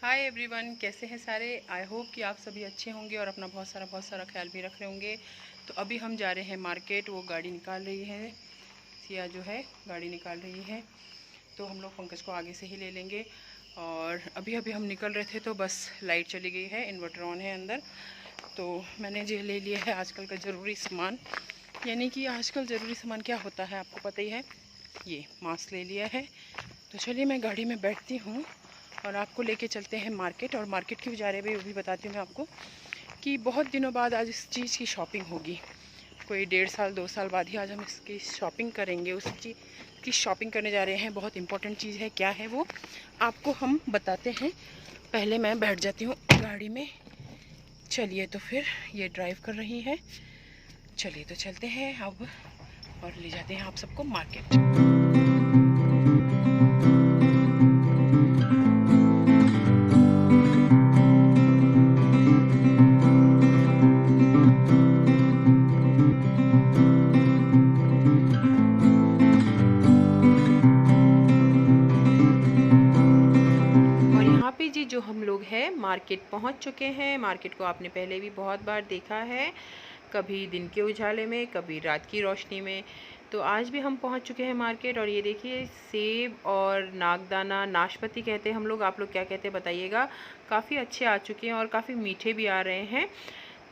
Hi everyone, कैसे हैं सारे। आई होप कि आप सभी अच्छे होंगे और अपना बहुत सारा ख्याल भी रख रहे होंगे। तो अभी हम जा रहे हैं मार्केट। वो गाड़ी निकाल रही है, सिया जो है गाड़ी निकाल रही है। तो हम लोग पंकज को आगे से ही ले लेंगे। और अभी अभी हम निकल रहे थे तो बस लाइट चली गई है, इन्वर्टर ऑन है अंदर। तो मैंने जो ले लिया है आजकल का ज़रूरी सामान, यानी कि आजकल ज़रूरी सामान क्या होता है आपको पता ही है। ये मास्क ले लिया है। तो चलिए मैं गाड़ी में बैठती हूँ और आपको लेके चलते हैं मार्केट। और मार्केट के बारे में भी बताती हूँ मैं आपको कि बहुत दिनों बाद आज इस चीज़ की शॉपिंग होगी। कोई 1.5 साल 2 साल बाद ही आज हम इसकी शॉपिंग करेंगे। उस चीज़ की शॉपिंग करने जा रहे हैं। बहुत इंपॉर्टेंट चीज़ है, क्या है वो आपको हम बताते हैं। पहले मैं बैठ जाती हूँ गाड़ी में। चलिए, तो फिर ये ड्राइव कर रही है। चलिए तो चलते हैं अब और ले जाते हैं आप सबको मार्केट। यहाँ पे जी जो हम लोग हैं मार्केट पहुंच चुके हैं। मार्केट को आपने पहले भी बहुत बार देखा है, कभी दिन के उजाले में, कभी रात की रोशनी में। तो आज भी हम पहुंच चुके हैं मार्केट। और ये देखिए, सेब और नागदाना, नाशपाती कहते हैं हम लोग, आप लोग क्या कहते हैं बताइएगा। काफ़ी अच्छे आ चुके हैं और काफ़ी मीठे भी आ रहे हैं।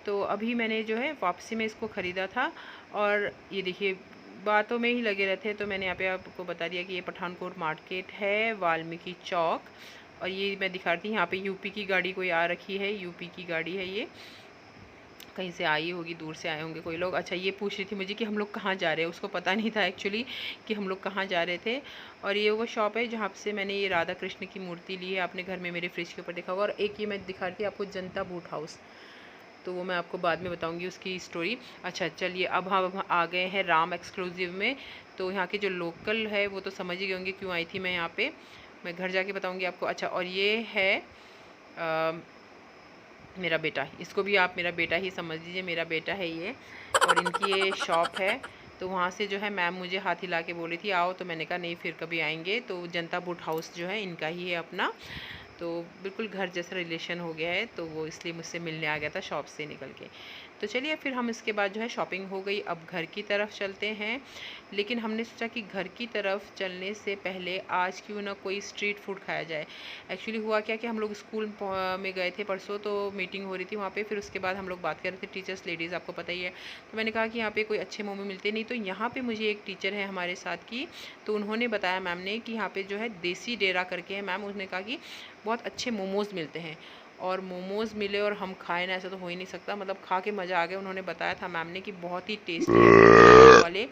तो अभी मैंने जो है वापसी में इसको ख़रीदा था। और ये देखिए, बातों में ही लगे रहते हैं तो मैंने यहाँ पे आपको बता दिया कि ये पठानकोट मार्केट है, वाल्मीकि चौक। और ये मैं दिखाती हूँ, यहाँ पे यूपी की गाड़ी कोई आ रखी है, यूपी की गाड़ी है। ये कहीं से आई होगी, दूर से आए होंगे कोई लोग। अच्छा, ये पूछ रही थी मुझे कि हम लोग कहाँ जा रहे हैं। उसको पता नहीं था एक्चुअली कि हम लोग कहाँ जा रहे थे। और ये वो शॉप है जहाँ से मैंने ये राधा कृष्ण की मूर्ति ली है। आपने घर में मेरे फ्रिज के ऊपर देखा होगा। और एक ये मैं दिखा रही थी आपको, जनता बूट हाउस। तो वो मैं आपको बाद में बताऊंगी उसकी स्टोरी। अच्छा चलिए, अब हम आ गए हैं राम एक्सक्लूसिव में। तो यहाँ के जो लोकल है वो तो समझ ही गए होंगे क्यों आई थी मैं यहाँ पे। मैं घर जाके बताऊंगी आपको। अच्छा, और ये है मेरा बेटा, इसको भी आप मेरा बेटा ही समझ लीजिए, मेरा बेटा है ये। और इनकी ये शॉप है। तो वहाँ से जो है मैम मुझे हाथ हिला के बोली थी आओ, तो मैंने कहा नहीं, फिर कभी आएंगे। तो जनता बूट हाउस जो है इनका ही है अपना। तो बिल्कुल घर जैसा रिलेशन हो गया है, तो वो इसलिए मुझसे मिलने आ गया था शॉप से निकल के। तो चलिए, फिर हम इसके बाद जो है शॉपिंग हो गई, अब घर की तरफ चलते हैं। लेकिन हमने सोचा कि घर की तरफ चलने से पहले आज क्यों ना कोई स्ट्रीट फूड खाया जाए। एक्चुअली हुआ क्या कि हम लोग स्कूल में गए थे परसों, तो मीटिंग हो रही थी वहाँ पे। फिर उसके बाद हम लोग बात कर रहे थे, टीचर्स लेडीज़ आपको पता ही है। तो मैंने कहा कि यहाँ पे कोई अच्छे मोमो मिलते नहीं। तो यहाँ पे मुझे एक टीचर है हमारे साथ की, तो उन्होंने बताया मैम ने कि यहाँ पे जो है देसी डेरा करके है मैम। उसने कहा कि बहुत अच्छे मोमोज़ मिलते हैं। और मोमोज़ मिले और हम खाएं ना, ऐसा तो हो ही नहीं सकता। मतलब खा के मज़ा आ गया। उन्होंने बताया था मैम ने कि बहुत ही टेस्टी है वाले।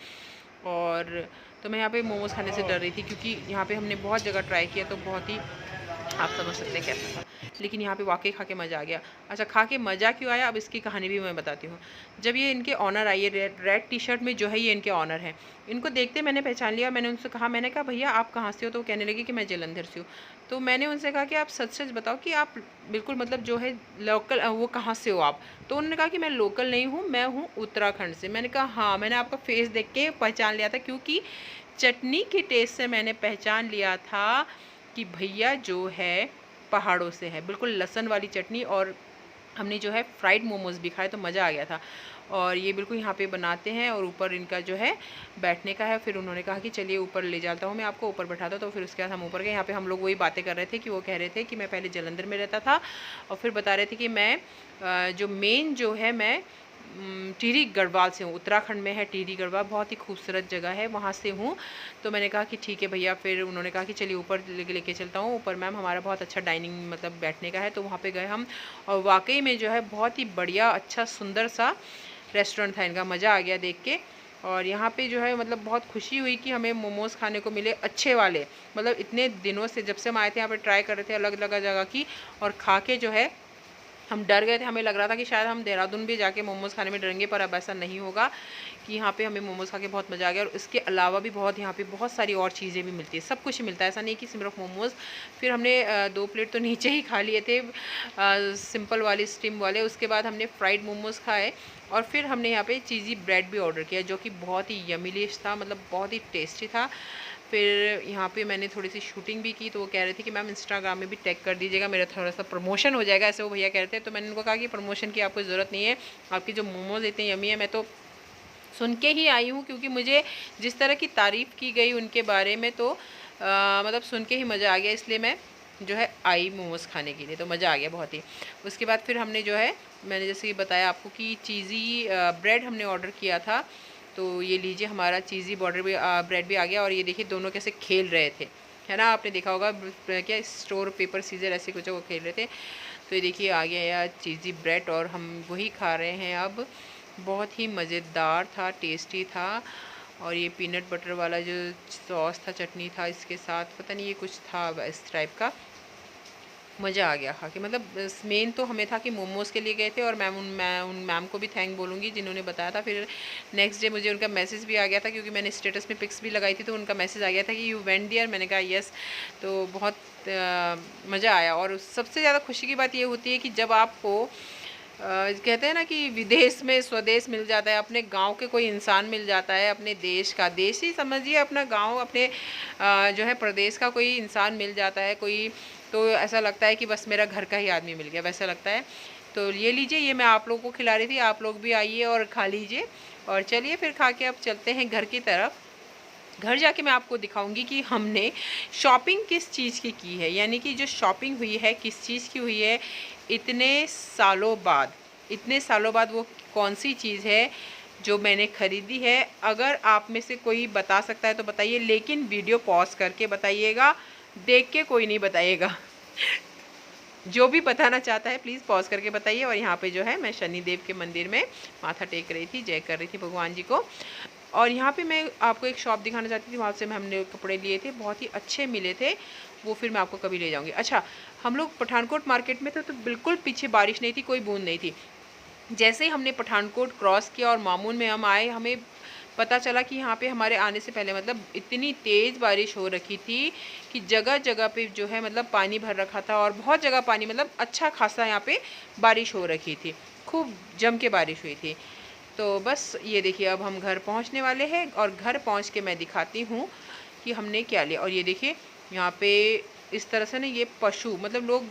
और तो मैं यहाँ पे मोमोज़ खाने से डर रही थी क्योंकि यहाँ पे हमने बहुत जगह ट्राई किया, तो बहुत ही, आप समझ सकते हैं कैसा था। लेकिन यहाँ पे वाकई खा के मज़ा आ गया। अच्छा, खा के मज़ा क्यों आया, अब इसकी कहानी भी मैं बताती हूँ। जब ये इनके ऑनर आई है, रेड टी शर्ट में जो है ये इनके ऑनर हैं। इनको देखते मैंने पहचान लिया। मैंने उनसे कहा, मैंने कहा भैया आप कहाँ से हो। तो वो कहने लगे कि मैं जलंधर से हूँ। तो मैंने उनसे कहा कि आप सच सच बताओ कि आप बिल्कुल मतलब जो है लोकल, वो कहाँ से हो आप। तो उन्होंने कहा कि मैं लोकल नहीं हूँ, मैं हूँ उत्तराखंड से। मैंने कहा हाँ, मैंने आपका फेस देख के पहचान लिया था, क्योंकि चटनी के टेस्ट से मैंने पहचान लिया था कि भैया जो है पहाड़ों से है। बिल्कुल लहसुन वाली चटनी। और हमने जो है फ्राइड मोमोज़ भी खाए, तो मज़ा आ गया था। और ये बिल्कुल यहाँ पे बनाते हैं और ऊपर इनका जो है बैठने का है। फिर उन्होंने कहा कि चलिए ऊपर ले जाता हूँ, मैं आपको ऊपर बैठाता हूँ। तो फिर उसके बाद हम ऊपर गए। यहाँ पे हम लोग वही बातें कर रहे थे कि वो कह रहे थे कि मैं पहले जलंधर में रहता था, और फिर बता रहे थे कि मैं जो मेन जो है मैं टिहरी गढ़वाल से हूँ। उत्तराखंड में है टिहरी गढ़वाल, बहुत ही खूबसूरत जगह है, वहाँ से हूँ। तो मैंने कहा कि ठीक है भैया। फिर उन्होंने कहा कि चलिए ऊपर लेके चलता हूँ। ऊपर मैम हमारा बहुत अच्छा डाइनिंग मतलब बैठने का है। तो वहाँ पे गए हम, और वाकई में जो है बहुत ही बढ़िया, अच्छा, सुंदर सा रेस्टोरेंट था इनका। मज़ा आ गया देख के। और यहाँ पे जो है मतलब बहुत खुशी हुई कि हमें मोमोज़ खाने को मिले अच्छे वाले। मतलब इतने दिनों से जब से हम आए थे यहाँ पे ट्राई कर रहे थे अलग अलग जगह की, और खा के जो है हम डर गए थे। हमें लग रहा था कि शायद हम देहरादून भी जाके मोमोज़ खाने में डरेंगे, पर अब ऐसा नहीं होगा कि यहाँ पे हमें मोमोज़ खा के बहुत मज़ा आ गया। और इसके अलावा भी बहुत यहाँ पे बहुत सारी और चीज़ें भी मिलती है, सब कुछ मिलता है, ऐसा नहीं कि सिर्फ मोमोज़। फिर हमने 2 प्लेट तो नीचे ही खा लिए थे, सिंपल वाले स्टीम वाले। उसके बाद हमने फ्राइड मोमोज़ खाए। और फिर हमने यहाँ पे चीज़ी ब्रेड भी ऑर्डर किया, जो कि बहुत ही यमीलिश था, मतलब बहुत ही टेस्टी था। फिर यहाँ पे मैंने थोड़ी सी शूटिंग भी की, तो वो कह रहे थे कि मैम इंस्टाग्राम में भी टैग कर दीजिएगा, मेरा थोड़ा सा प्रमोशन हो जाएगा, ऐसे वो भैया कह रहे थे। तो मैंने उनको कहा कि प्रमोशन की आपको ज़रूरत नहीं है, आपकी जो मोमोज़ इतने यमी है, मैं तो सुन के ही आई हूँ, क्योंकि मुझे जिस तरह की तारीफ़ की गई उनके बारे में तो मतलब सुन के ही मज़ा आ गया, इसलिए मैं जो है आई मोमोज़ खाने के लिए, तो मज़ा आ गया बहुत ही। उसके बाद फिर हमने जो है, मैंने जैसे कि बताया आपको कि चीज़ी ब्रेड हमने ऑर्डर किया था, तो ये लीजिए हमारा चीज़ी ब्रेड भी आ गया। और ये देखिए दोनों कैसे खेल रहे थे, है ना, आपने देखा होगा क्या स्टोर पेपर सीजर ऐसे कुछ वो खेल रहे थे। तो ये देखिए आ गया यार चीज़ी ब्रेड, और हम वही खा रहे हैं अब। बहुत ही मज़ेदार था, टेस्टी था। और ये पीनट बटर वाला जो सॉस था, चटनी था इसके साथ, पता नहीं ये कुछ था इस टाइप का, मज़ा आ गया खा के। मतलब मेन तो हमें था कि मोमोज़ के लिए गए थे, और मैं उन मैम को भी थैंक बोलूँगी जिन्होंने बताया था। फिर नेक्स्ट डे मुझे उनका मैसेज भी आ गया था, क्योंकि मैंने स्टेटस में पिक्स भी लगाई थी, तो उनका मैसेज आ गया था कि यू वेंट देयर। मैंने कहा यस। तो बहुत मज़ा आया। और सबसे ज़्यादा खुशी की बात ये होती है कि जब आपको कहते हैं ना कि विदेश में स्वदेश मिल जाता है, अपने गांव के कोई इंसान मिल जाता है, अपने देश का, देश ही समझिए अपना गांव, अपने जो है प्रदेश का कोई इंसान मिल जाता है कोई, तो ऐसा लगता है कि बस मेरा घर का ही आदमी मिल गया, वैसा लगता है। तो ये लीजिए, ये मैं आप लोगों को खिला रही थी, आप लोग भी आइए और खा लीजिए। और चलिए फिर खा के अब चलते हैं घर की तरफ। घर जाके मैं आपको दिखाऊंगी कि हमने शॉपिंग किस चीज़ की है, यानी कि जो शॉपिंग हुई है किस चीज़ की हुई है इतने सालों बाद। इतने सालों बाद वो कौन सी चीज़ है जो मैंने ख़रीदी है। अगर आप में से कोई बता सकता है तो बताइए, लेकिन वीडियो पॉज करके बताइएगा, देख के कोई नहीं बताइएगा। जो भी बताना चाहता है प्लीज़ पॉज करके बताइए। और यहाँ पे जो है मैं शनिदेव के मंदिर में माथा टेक रही थी, जय कर रही थी भगवान जी को। और यहाँ पे मैं आपको एक शॉप दिखाना चाहती थी, वहाँ से हमने कपड़े लिए थे, बहुत ही अच्छे मिले थे, वो फिर मैं आपको कभी ले जाऊँगी। अच्छा, हम लोग पठानकोट मार्केट में थे तो बिल्कुल पीछे बारिश नहीं थी, कोई बूंद नहीं थी। जैसे ही हमने पठानकोट क्रॉस किया और मामून में हम आए, हमें पता चला कि यहाँ पे हमारे आने से पहले मतलब इतनी तेज़ बारिश हो रखी थी कि जगह जगह पे जो है मतलब पानी भर रखा था, और बहुत जगह पानी, मतलब अच्छा खासा यहाँ पे बारिश हो रखी थी, खूब जम के बारिश हुई थी। तो बस ये देखिए अब हम घर पहुँचने वाले हैं, और घर पहुँच के मैं दिखाती हूँ कि हमने क्या लिया। और ये देखिए यहाँ पे इस तरह से ना ये पशु, मतलब लोग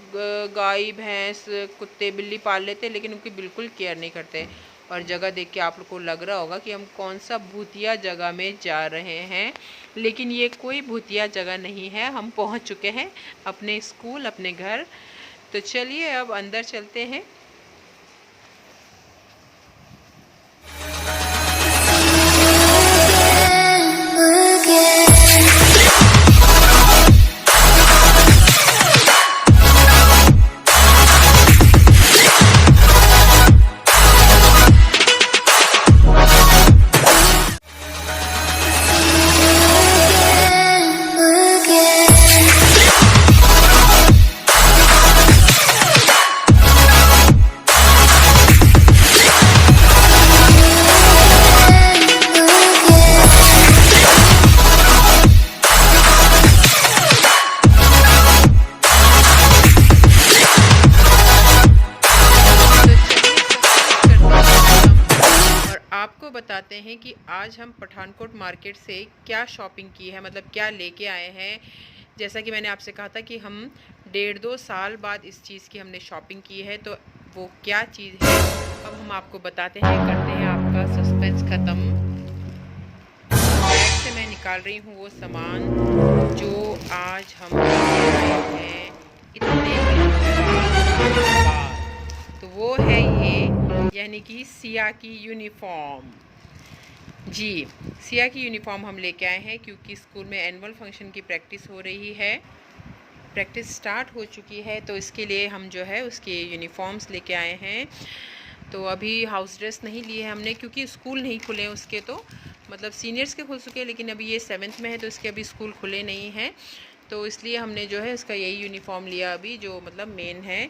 गाय भैंस कुत्ते बिल्ली पाल लेते हैं, लेकिन उनकी बिल्कुल केयर नहीं करते। और जगह देख के आप लोग को लग रहा होगा कि हम कौन सा भूतिया जगह में जा रहे हैं, लेकिन ये कोई भूतिया जगह नहीं है, हम पहुंच चुके हैं अपने स्कूल, अपने घर। तो चलिए अब अंदर चलते हैं। आपको बताते हैं कि आज हम पठानकोट मार्केट से क्या शॉपिंग की है, मतलब क्या लेके आए हैं। जैसा कि मैंने आपसे कहा था कि हम 1.5-2 साल बाद इस चीज़ की हमने शॉपिंग की है, तो वो क्या चीज़ है अब हम आपको बताते हैं। करते हैं आपका सस्पेंस ख़त्म। बैग से मैं निकाल रही हूँ वो सामान जो आज हम लेके आए हैं इतने दिनों बाद। तो वो है ये, यानी कि सिया की यूनिफॉर्म। जी, सिया की यूनिफॉर्म हम लेके आए हैं, क्योंकि स्कूल में एनुअल फंक्शन की प्रैक्टिस हो रही है, प्रैक्टिस स्टार्ट हो चुकी है, तो इसके लिए हम जो है उसके यूनिफॉर्म्स लेके आए हैं। तो अभी हाउस ड्रेस नहीं लिए हैं हमने, क्योंकि स्कूल नहीं खुले हैं उसके, तो मतलब सीनियर्स के खुल चुके हैं, लेकिन अभी ये 7th में है तो इसके अभी स्कूल खुले नहीं हैं, तो इसलिए हमने जो है इसका यही यूनिफॉर्म लिया अभी, जो मतलब मेन है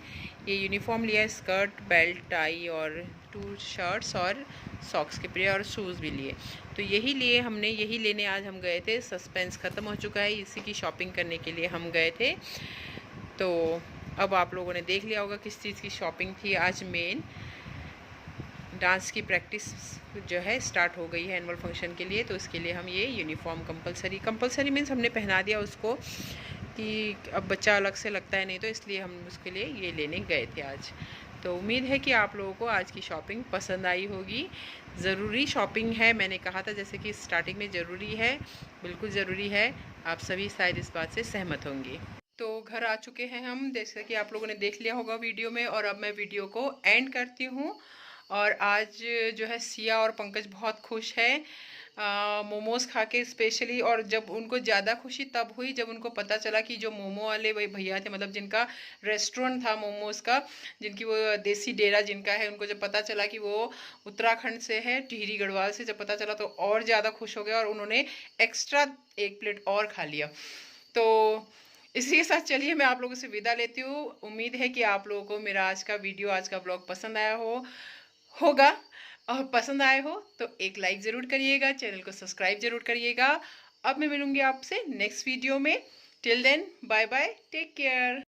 ये यूनिफॉर्म लिया। स्कर्ट, बेल्ट, टाई और 2 शर्ट्स और सॉक्स के पेयर और शूज़ भी लिए। तो यही लिए हमने, यही लेने आज हम गए थे। सस्पेंस ख़त्म हो चुका है, इसी की शॉपिंग करने के लिए हम गए थे। तो अब आप लोगों ने देख लिया होगा किस चीज़ की शॉपिंग थी आज मेन। डांस की प्रैक्टिस जो है स्टार्ट हो गई है एनुअल फंक्शन के लिए। तो इसके लिए हम ये यूनिफॉर्म कंपलसरी मीन्स हमने पहना दिया उसको कि अब बच्चा अलग से लगता है नहीं, तो इसलिए हम उसके लिए ये लेने गए थे आज। तो उम्मीद है कि आप लोगों को आज की शॉपिंग पसंद आई होगी। ज़रूरी शॉपिंग है, मैंने कहा था जैसे कि स्टार्टिंग में ज़रूरी है, बिल्कुल ज़रूरी है। आप सभी शायद इस बात से सहमत होंगे। तो घर आ चुके हैं हम, जैसे कि आप लोगों ने देख लिया होगा वीडियो में, और अब मैं वीडियो को एंड करती हूँ। और आज जो है सिया और पंकज बहुत खुश है मोमोज़ खा के स्पेशली। और जब उनको ज़्यादा खुशी तब हुई जब उनको पता चला कि जो मोमो वाले वही भैया थे, मतलब जिनका रेस्टोरेंट था मोमोज़ का, जिनकी वो देसी डेरा जिनका है, उनको जब पता चला कि वो उत्तराखंड से है, टिहरी गढ़वाल से, जब पता चला तो और ज़्यादा खुश हो गया और उन्होंने एक्स्ट्रा 1 प्लेट और खा लिया। तो इसी के साथ चलिए मैं आप लोगों से विदा लेती हूँ। उम्मीद है कि आप लोगों को मेरा आज का वीडियो, आज का ब्लॉग पसंद आया होगा। और पसंद आए हो तो एक लाइक ज़रूर करिएगा, चैनल को सब्सक्राइब ज़रूर करिएगा। अब मैं मिलूँगी आपसे नेक्स्ट वीडियो में। Till then bye bye, take care.